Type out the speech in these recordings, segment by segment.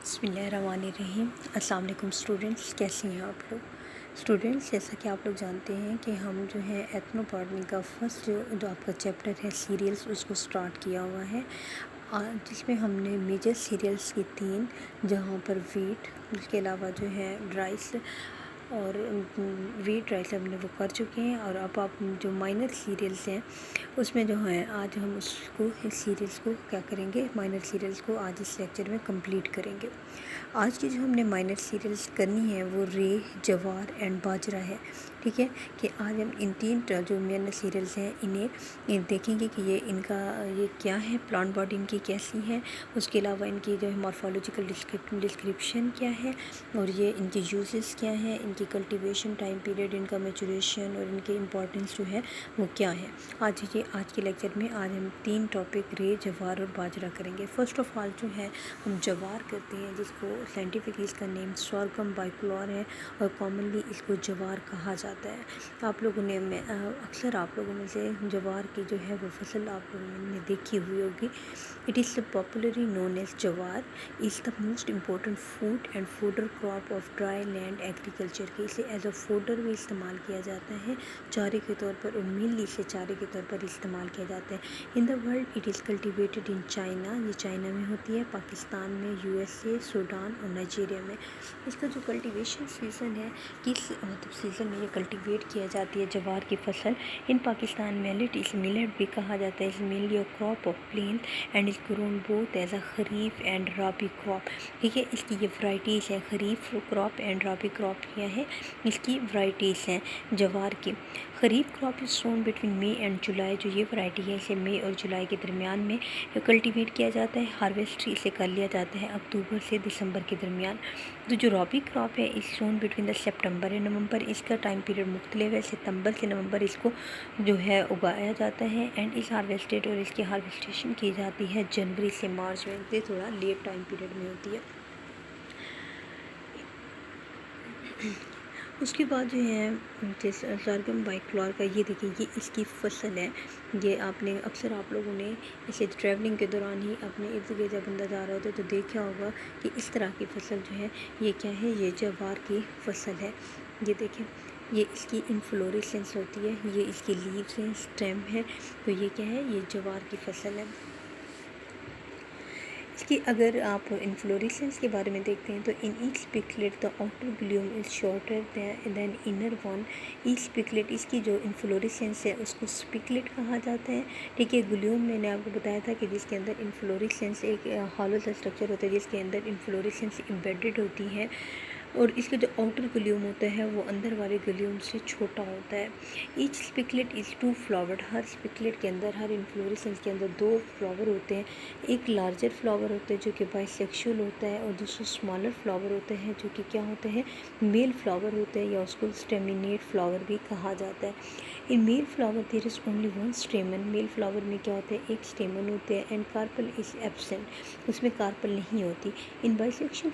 बिस्मिल्लाहिर्रहमानिर्रहीम। अस्सलाम वालेकुम स्टूडेंट्स, कैसे हैं आप लोग। स्टूडेंट्स, जैसा कि आप लोग जानते हैं कि हम जो है एथनोबॉटनी का फर्स्ट जो आपका चैप्टर है सीरियल्स, उसको स्टार्ट किया हुआ है जिसमें हमने मेजर सीरियल्स की 3, जहाँ पर वीट, उसके अलावा जो है राइस और वीट राइस हमने वो कर चुके हैं। और अब आप जो माइनर सीरियल्स हैं उसमें जो है आज हम उसको सीरियल्स को क्या करेंगे, माइनर सीरियल्स को आज इस लेक्चर में कंप्लीट करेंगे। आज की जो हमने माइनर सीरियल्स करनी है वो रे, जवार एंड बाजरा है। ठीक है कि आज हम इन 3 जो माइनर सीरियल्स हैं इन्हें देखेंगे कि ये क्या है, प्लांट बॉडी इनकी कैसी है, उसके अलावा इनकी जो है मॉर्फोलॉजिकल डिस्क्रिप्शन क्या है, और ये इनके यूजेस क्या हैं, इनकी कल्टीवेशन टाइम पीरियड, इनका मैचुरेशन और इनके इम्पोर्टेंस जो है वो क्या है। आज के लेक्चर में आज हम 3 टॉपिक रे, जवार और बाजरा करेंगे। फर्स्ट ऑफ ऑल जो है हम जवार करते हैं, जिसको साइंटिफिकली इसका नेम सोरगम बाइकोलर है और कॉमनली इसको जवार कहा जाता है। आप लोगों ने अक्सर आप लोगों में से जवार की जो है वो फसल आप लोगों ने देखी हुई होगी। It is popularly known as jowar is the most important food and fodder crop of dry land agriculture के। इसे एज अ फूडर भी इस्तेमाल किया जाता है, चारे के तौर पर, और मेनली इसे चारे के तौर पर इस्तेमाल किया जाता है। In the world it is cultivated in China, ये चाइना में होती है, पाकिस्तान में, यूएसए, सूडान और नाइजीरिया में। इसका जो कल्टीवेशन सीज़न है, किस मतलब सीज़न में ये कल्टीवेट किया जाती है जवार की फसल। इन पाकिस्तान मिलेट भी कहा जाता है। Is mainly a crop of plain and is grown both as a kharif and rabi crop. ठीक है, इसकी ये वैराइटीज़ हैं, kharif crop and rabi crop क्या है, इसकी वैराइटीज़ हैं जवार की। Kharif crop is sown between May and July, जो ये वैरायटी है इसे मई और जुलाई के दरमियान में कल्टीवेट किया जाता है। हार्वेस्ट इसे कर लिया जाता है अक्टूबर से दिसंबर के दरमियान। तो जो रॉबी क्रॉप है is sown between the September and November, इसका टाइम पीरियड मुख्तलिफ है। सितंबर से नवंबर इसको जो है उगाया जाता है एंड इस हार्वेस्टेड, और इसकी हार्वेस्टेशन की जाती है जनवरी से मार्च में, ये थोड़ा लेट टाइम पीरियड में होती है। उसके बाद जो है जैसे सोरगम बाइकोलर का, ये देखिए ये इसकी फसल है। ये आपने अक्सर आप लोगों ने इसे ट्रैवलिंग के दौरान ही अपने इर्द गिर्द जब बंदा जा रहा होता है तो देखा होगा कि इस तरह की फसल जो है ये क्या है, ये जवार की फसल है। ये देखें, ये इसकी इन्फ्लोरेसेंस होती है, ये इसकी लीव्स हैं, स्टेम है, तो ये क्या है, ये जवार की फसल है। इसकी अगर आप इन्फ्लोरेसेंस के बारे में देखते हैं तो in each spikelet the outer glume is shorter than inner one. Each spikelet, इसकी जो इन्फ्लोरेसेंस है उसको स्पिकलेट कहा जाता है। ठीक है, ग्लूम मैंने आपको बताया था कि जिसके अंदर इन्फ्लोरेसेंस एक हॉलो सा स्ट्रक्चर होता है जिसके अंदर इन्फ्लोरेसेंस एम्बेडेड होती है, और इसका जो आउटर गल्यूम होता है वो अंदर वाले गल्यूम से छोटा होता है। ईच स्पिकलेट इज़ 2 फ्लावर्ड, हर स्पिकलेट के अंदर, हर इन्फ्लोरेसेंस के अंदर 2 फ्लावर होते हैं। एक लार्जर फ्लावर होता है जो कि बाइसेक्सुअल होता है, और दूसरा स्मॉलर फ्लावर होता है जो कि क्या होता है, मेल फ्लावर होता है, या उसको स्टेमिनेट फ्लावर भी कहा जाता है। In male flower there is only one stamen, male flower में क्या होता है, एक स्टेमन होते हैं, एंड कार्पल इज़ एब्सेंट, उसमें कार्पल नहीं होती। इन बाइसेक्सुअल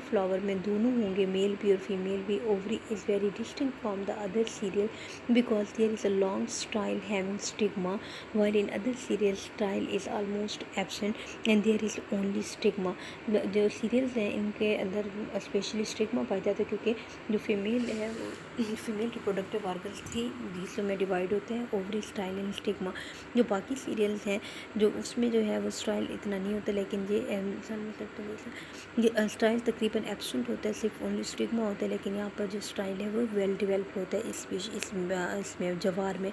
फ्लावर में दोनों होंगे, मेल भी और फीमेल भी। Ovary is very distinct from the other cereal because there is a long style having stigma, while in other cereals style is almost absent and there is only stigma। जो serials हैं इनके अंदर specially stigma पाया जाता है, क्योंकि जो female है वो फीमेल रिप्रोडक्टिव ऑर्गन्स 3 हिस्सों में डिवाइड होते हैं, ओवरी, स्टाइल एंड स्टिग्मा। जो बाकी सीरियल्स हैं जो उसमें जो है वो स्टाइल इतना नहीं होता, लेकिन ये स्टाइल तकरीबन एब्सेंट होता है, सिर्फ ओनली स्टिग्मा होता है। लेकिन यहाँ पर जो स्टाइल है वो वेल डेवलप होता है इसमें जवार में।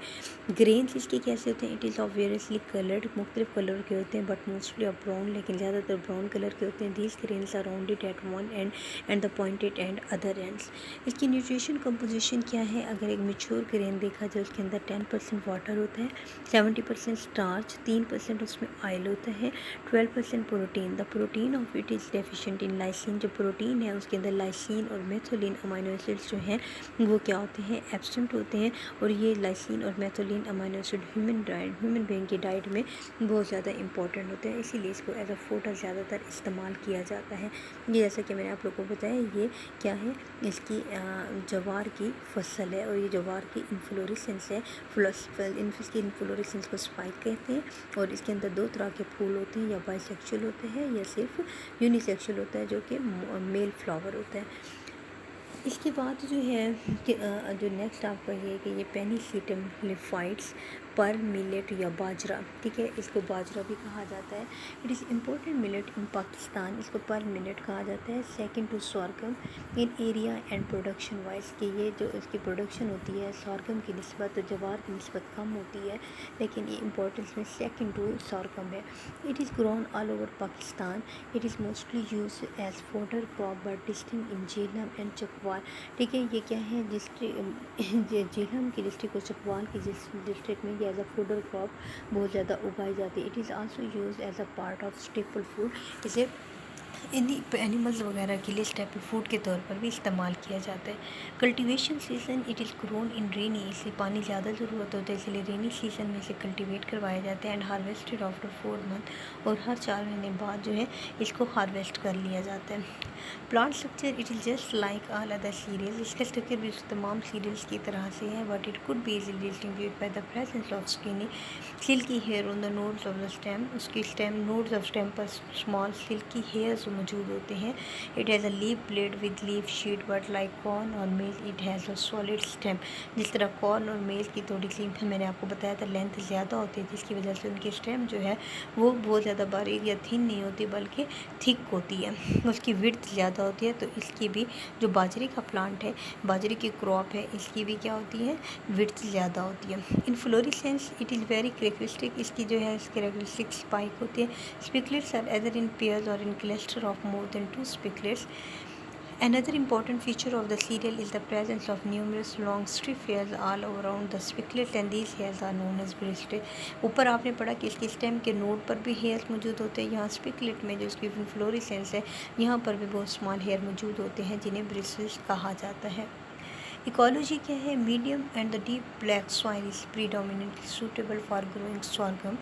ग्रेन्स इसके कैसे होते हैं, it is of variously coloured, मुख्तलिफ कलर के होते हैं, बट मोस्टली ऑफ ब्राउन, लेकिन ज़्यादातर ब्राउन कलर के होते हैं। These grains are rounded at one end the pointed end other ends. इसकी न्यूट्रिशन कंपोजिशन क्या है, अगर एक मेच्योर ग्रेन देखा जाए उसके अंदर 10% वाटर होता है, 70% स्टार्च, 3% उसमें ऑयल होता है, 12% protein. The protein of it is deficient in lysine, जो प्रोटीन है उसके इसके अंदर लाइसिन और मेथिओनिन अमीनो एसिड्स जो हैं वो क्या होते हैं, एब्सेंट होते हैं। और ये लाइसिन और methionine amino acid human being की डाइट में बहुत ज़्यादा इंपॉर्टेंट होते हैं, इसीलिए इसको एज अ फूड ज़्यादातर इस्तेमाल किया जाता है। ये जैसा कि मैंने आप लोगों को बताया, ये क्या है, इसकी जवार की फसल है और ये जवार की इन्फ्लोरेसेंस है। इसकी इन्फ्लोरेसेंस को स्पाइक कहते हैं और इसके अंदर दो तरह के फूल होते हैं, या बाइसेक्सुअल होते हैं या सिर्फ यूनिसेक्सुअल होता है, जो कि मेल फ्लावर होता है। इसके बाद जो है कि जो नेक्स्ट आपका ये है कि ये पेनिसिलियम लिफाइड्स पर मिलेट या बाजरा, ठीक है, इसको बाजरा भी कहा जाता है। It is important millet in Pakistan, इसको पर मिलेट कहा जाता है। Second to sorghum in area and production wise, कि ये जो इसकी प्रोडक्शन होती है सॉर्गम की निस्बत जवार की निस्बत कम होती है, लेकिन ये इंपॉर्टेंस में सेकंड टू सॉर्गम है। It is grown all over Pakistan. It is mostly use as fodder crop but distinct in Jhelum and Chakwal, ठीक है। ये क्या है, झेलम की डिस्ट्रिक्ट और चकवाल की डिस्ट्रिक्ट में एज अ फूडर क्रॉप बहुत ज़्यादा उगाई जाती है। It is also use as a part of staple food, इसे एनिमल्स वगैरह के लिए स्टेपल फूड के तौर पर भी इस्तेमाल किया जाता है। Cultivation season, it is grown in rainy, इसे पानी ज़्यादा ज़रूरत होता है, इसलिए रेनी सीज़न में इसे कल्टीवेट करवाया जाता है। एंड हार्वेस्टेड आफ्टर 4 मंथ, और हर 4 महीने बाद जो है इसको हार्वेस्ट कर लिया जाता है। Plant structure, it is just like all other cereal, इसका स्ट्रक्चर भी तमाम सीरियल्स की तरह से है, but it could be easily distinguished by the presence of skinny silky hair on the nodes of the stem, उसकी नोड्स ऑफ स्टेम पर small silky hairs मौजूद होते हैं। It has a leaf blade with leaf sheath, but like corn और maize it has a solid stem, जिस तरह corn और mail की थोड़ी सी मैंने आपको बताया था लेंथ ज़्यादा होती है, जिसकी वजह से उनकी स्टेम जो है वो बहुत ज़्यादा बारीक या थिन नहीं होती, बल्कि थिक होती है, उसकी विड्थ ज़्यादा होती है। तो इसकी भी जो बाजरे का प्लांट है, बाजरे की क्रॉप है, इसकी भी क्या होती है, विड्थ ज़्यादा होती है। Inflorescence, it is very characteristic, इसकी जो है करेक्टरिस्टिक स्पाइक होती है। स्पिकलेट्स आर एदर इन पेयर्स और इन cluster of more than 2 स्पिकलेट्स। Another important feature of the cereal is the presence of numerous long strip hairs all around the spiklet, and these hairs are known as bristles. ऊपर आपने पढ़ा कि इसके stem के node पर भी hairs मौजूद होते हैं, यहाँ स्पिकलेट में जो इसकी इन्फ्लोरेसेंस है यहाँ पर भी बहुत स्मॉल हेयर मौजूद होते हैं, जिन्हें ब्रिस्टल्स कहा जाता है। इकोलॉजी क्या है, medium and the deep black soil is predominantly suitable for growing sorghum,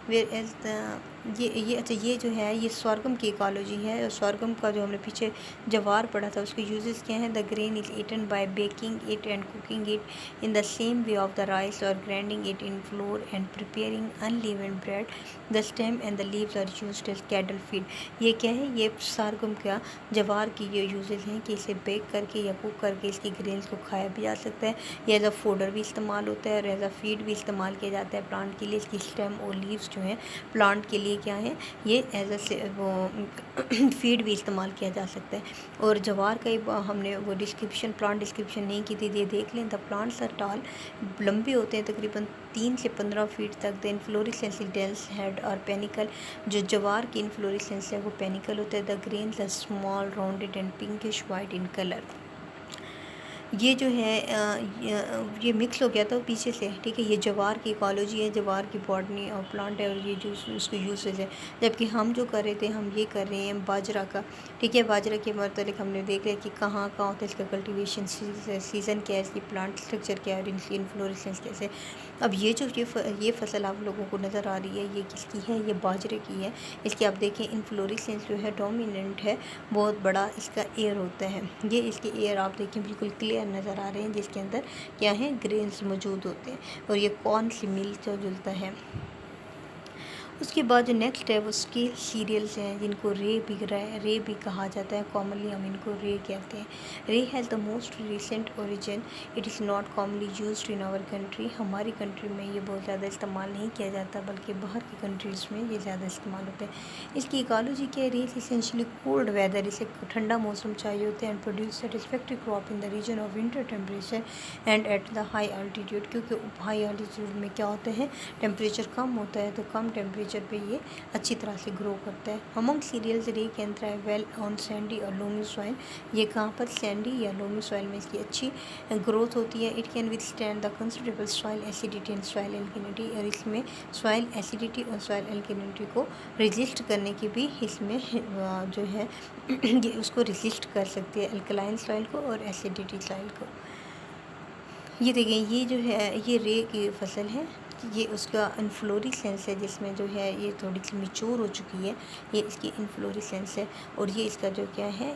where as the ये जो है ये सॉर्गम की इकोलॉजी है। और सॉर्गम का जो हमने पीछे जवार पढ़ा था उसके यूजेस क्या हैं, the grain is eaten by baking it and cooking it in the same way of the rice और grinding it in flour and preparing unleavened bread, the stem and the leaves are used as cattle feed. ये क्या है, ये sorghum का जवार की ये uses हैं कि इसे बेक करके या कुक करके इसकी ग्रेन्स को खाया भी जा सकता है, ये एज अ फोडर भी इस्तेमाल होता है और एज अ फीड भी इस्तेमाल किया जाता है प्लांट के लिए। इसकी स्टेम और लीव्स जो हैं प्लांट के लिए क्या है, ये एज अ वो फीड भी इस्तेमाल किया जा सकता है। और जवार का हमने वो डिस्क्रिप्शन प्लांट डिस्क्रिप्शन नहीं की थी, ये देख लें। द प्लांट्स आर टॉल, लंबे होते हैं तकरीबन 3 से 15 फीट तक। द इन्फ्लोरेसेंस डेंस हेड और पेनिकल, जो जवार की इन्फ्लोरेसेंस है वो पेनिकल होता है। The grains are small rounded and pinkish white in colour. ये जो है ये मिक्स हो गया था पीछे से, ठीक है। ये जवार की इकोलॉजी है, जवार की बॉटनी और प्लांट है, और ये जो उसके यूसेज है। जबकि हम जो कर रहे थे, हम ये कर रहे हैं बाजरा का, ठीक है। बाजरा के मतलब हमने देख लिया कि कहाँ कहाँ होता है इसका कल्टीवेशन सीज़न क्या है, इसकी प्लांट स्ट्रक्चर क्या है और इनकी इन्फ्लोरेसेंस कैसे। अब ये जो ये फसल आप लोगों को नज़र आ रही है, ये किसकी है, ये बाजरे की है। इसकी आप देखें इन्फ्लोरेसेंस जो है डोमिनेंट है, बहुत बड़ा इसका एयर होता है। ये इसके एयर आप देखें बिल्कुल क्लियर नज़र आ रहे हैं, जिसके अंदर क्या है, ग्रेन्स मौजूद होते हैं। और ये कौन सी मिलता जुलता है। उसके बाद जो नेक्स्ट है वो उसकी सीरियल्स हैं, जिनको रे भी कहा जाता है, कॉमनली हम इनको रे कहते हैं। Rye has the most recent origin, it is not commonly used in our country. हमारी कंट्री में ये बहुत ज़्यादा इस्तेमाल नहीं किया जाता, बल्कि बाहर की कंट्रीज़ में ये ज़्यादा इस्तेमाल होता है। इसकी इकोलॉजी क्या है, रेस इसेंशली कोल्ड वेदर, इसे ठंडा मौसम चाहिए होता है। And produce satisfactory crop in the region of winter temperature and at the high altitude, क्योंकि हाई अल्टीट्यूड में क्या होता है, टेम्परेचर कम होता है, तो कम टेम्परेचर टेम्परेचर पे ये अच्छी तरह से ग्रो करता है। अमंग सीरियल्स रे can thrive well on Sandy और लोमी सॉइल। ये कहाँ पर, सैंडी या लोमी सॉइल में इसकी अच्छी ग्रोथ होती है। It can withstand the considerable soil acidity and soil alkalinity, और इसमें सॉइल एसिडिटी और सॉइल एल्किनिटी को रेजिस्ट करने की भी इसमें जो है ये उसको रेजिस्ट कर सकती है, अल्कलाइन सॉइल को और एसिडिटी सॉइल को। ये देखें, ये जो है ये रे की फसल है, ये उसका इन्फ्लोरेसेंस है जिसमें जो है ये थोड़ी सी मैच्योर हो चुकी है, ये इसकी इन्फ्लोरेसेंस है। और ये इसका जो क्या है,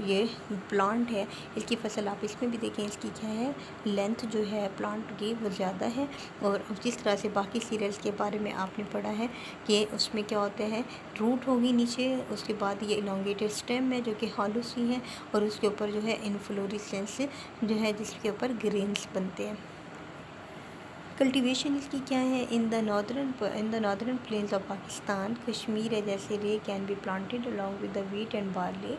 ये प्लांट है, इसकी फसल आप इसमें भी देखें, इसकी क्या है लेंथ जो है प्लांट की वो ज़्यादा है। और जिस तरह से बाकी सीरियल्स के बारे में आपने पढ़ा है कि उसमें क्या होते हैं, रूट होगी नीचे, उसके बाद ये इलोंगेटेड स्टेम है जो कि हॉलो सी है, और उसके ऊपर जो है इन्फ्लोरेसेंस जो है जिसके ऊपर ग्रेन्स बनते हैं। कल्टीवेशन इसकी क्या है, in the northern plains of Pakistan, Kashmir है जैसे rye can be planted along with the wheat and barley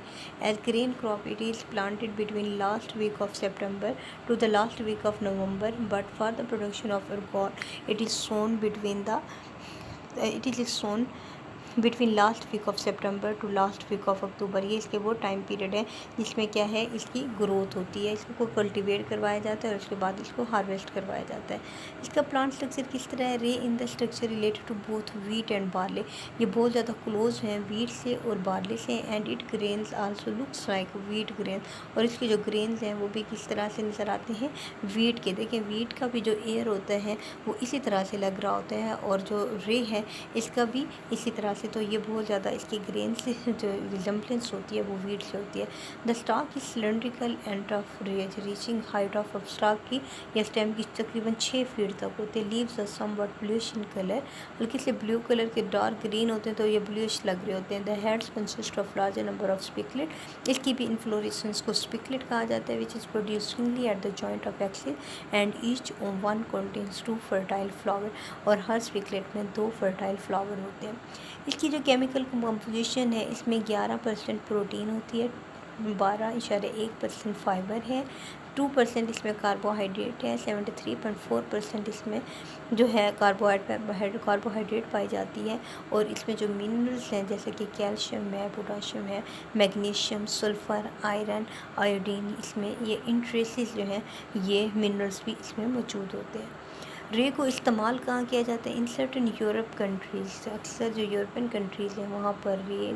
as grain crop. It is planted between last week of September to the last week of November, but for the production of ergot it is sown between last week of September to last week of October. ये इसके वो time period है जिसमें क्या है इसकी growth होती है, इसको कल्टीवेट करवाया जाता है और उसके बाद इसको हार्वेस्ट करवाया जाता है। इसका प्लांट स्ट्रक्चर किस तरह है, rye in the structure related to both wheat and barley, ये बहुत ज़्यादा क्लोज हैं वीट से और बार्ले से। And it grains also looks like wheat grain, और इसके जो ग्रेन्स हैं वो भी किस तरह से नज़र आते हैं, वीट के। देखें, वीट का भी जो एयर होता है वो इसी तरह से लग रहा होता है, और जो रे है इसका भी इसी तरह से। तो ये बहुत ज़्यादा इसकी ग्रेन से जो रिजम्बलेंस होती है वो वीट से होती है। The stock is cylindrical end of reaching height of stock की या स्टेम की तकरीबन 6 फीट तक होते हैं। Leaves are somewhat bluish in colour, हल्के से ब्लू कलर के डार्क ग्रीन होते हैं, तो ये ब्लूइश लग रहे होते हैं। The heads consist of larger number of spikelet, इसकी भी इन्फ्लोरेसेंस को स्पिकलेट कहा जाता है, which is produce singly at the joint of axis and each one contains 2 fertile flower, और हर स्पिकलेट में 2 फर्टाइल फ्लावर होते हैं। इसकी जो केमिकल कंपोजिशन है इसमें 11% प्रोटीन होती है, 12.1% फाइबर है, 2% इसमें कार्बोहाइड्रेट है, 73.4% इसमें जो है कार्बोहाइड्रेट पाई जाती है। और इसमें जो मिनरल्स हैं जैसे कि कैल्शियम है, पोटाशियम है, मैग्नीशियम, सल्फ़र, आयरन, आयोडीन, इसमें ये इन ट्रेसेस जो हैं ये मिनरल्स भी इसमें मौजूद होते हैं। रे को इस्तेमाल कहाँ किया जाता है, इन सर्टन यूरोप कंट्रीज़, अक्सर जो यूरोपियन कंट्रीज़ हैं वहाँ पर rye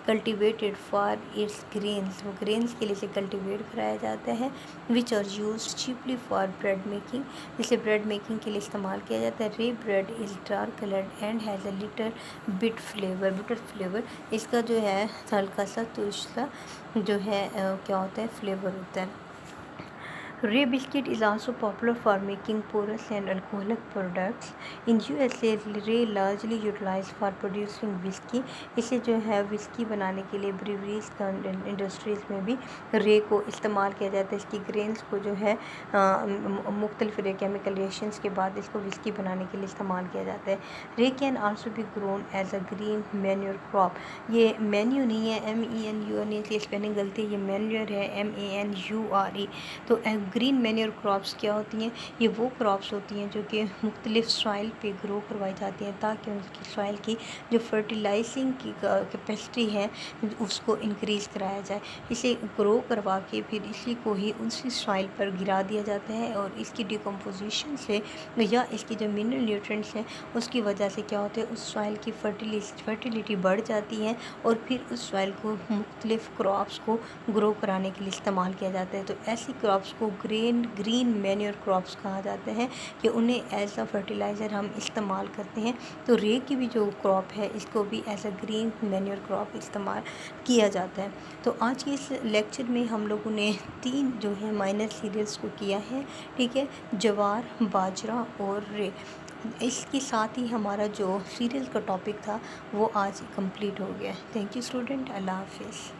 cultivated for its grains, वो ग्रेन्स के लिए से कल्टिवेट कराया जाता है। Which are use cheaply for bread making, जिसे ब्रेड मेकिंग के लिए इस्तेमाल किया जाता है। Rye bread is dark coloured and has a little bitter flavour, इसका जो है हल्का सा तो इसका जो है क्या होता है फ्लेवर होता है। Ray biscuit is also popular for making porous and alcoholic products. In USA, Ray largely utilized for producing whiskey. इसे जो है विस्की बनाने के लिए ब्रीवरीज इंडस्ट्रीज़ में भी रे को इस्तेमाल किया जाता है। इसकी ग्रेन्स को जो है मुख्तलिफ केमिकल रिएक्शंस के बाद इसको विस्की बनाने के लिए इस्तेमाल किया जाता है। Rye can also be grown as a green manure crop, ये मैन्यू नहीं है, MENUR नहीं, इसलिए स्पेलिंग गलती है, ये मैन्योर है, MANURE। तो ग्रीन मैन्योर क्रॉप्स क्या होती हैं, ये वो क्रॉप्स होती हैं जो कि मुख्तलिफ सॉइल पे ग्रो करवाई जाती हैं ताकि उनकी सॉइल की जो फर्टिलाइजिंग की कैपेसिटी है उसको इंक्रीज़ कराया जाए। इसे ग्रो करवा के फिर इसी को ही उसी सॉइल पर गिरा दिया जाता है, और इसकी डिकम्पोजिशन से या इसकी जो मिनरल न्यूट्रिएंट्स हैं उसकी वजह से क्या होता है उस सॉइल की फर्टिलिटी बढ़ जाती है, और फिर उस सॉइल को मुख्तलिफ क्रॉप्स को ग्रो कराने के लिए इस्तेमाल किया जाता है। तो ऐसी क्रॉप्स को ग्रीन मैन्योर क्रॉप्स कहा जाता है कि उन्हें एज अ फर्टिलाइज़र हम इस्तेमाल करते हैं। तो रे की भी जो क्रॉप है इसको भी as a green manure crop इस्तेमाल किया जाता है। तो आज के इस लेक्चर में हम लोगों ने 3 जो है माइनर सीरियल्स को किया है, ठीक है, जवार, बाजरा और रे। इसके साथ ही हमारा जो सीरियल का टॉपिक था वो आज कंप्लीट हो गया। थैंक यू स्टूडेंट, अल्लाह हाफिज़।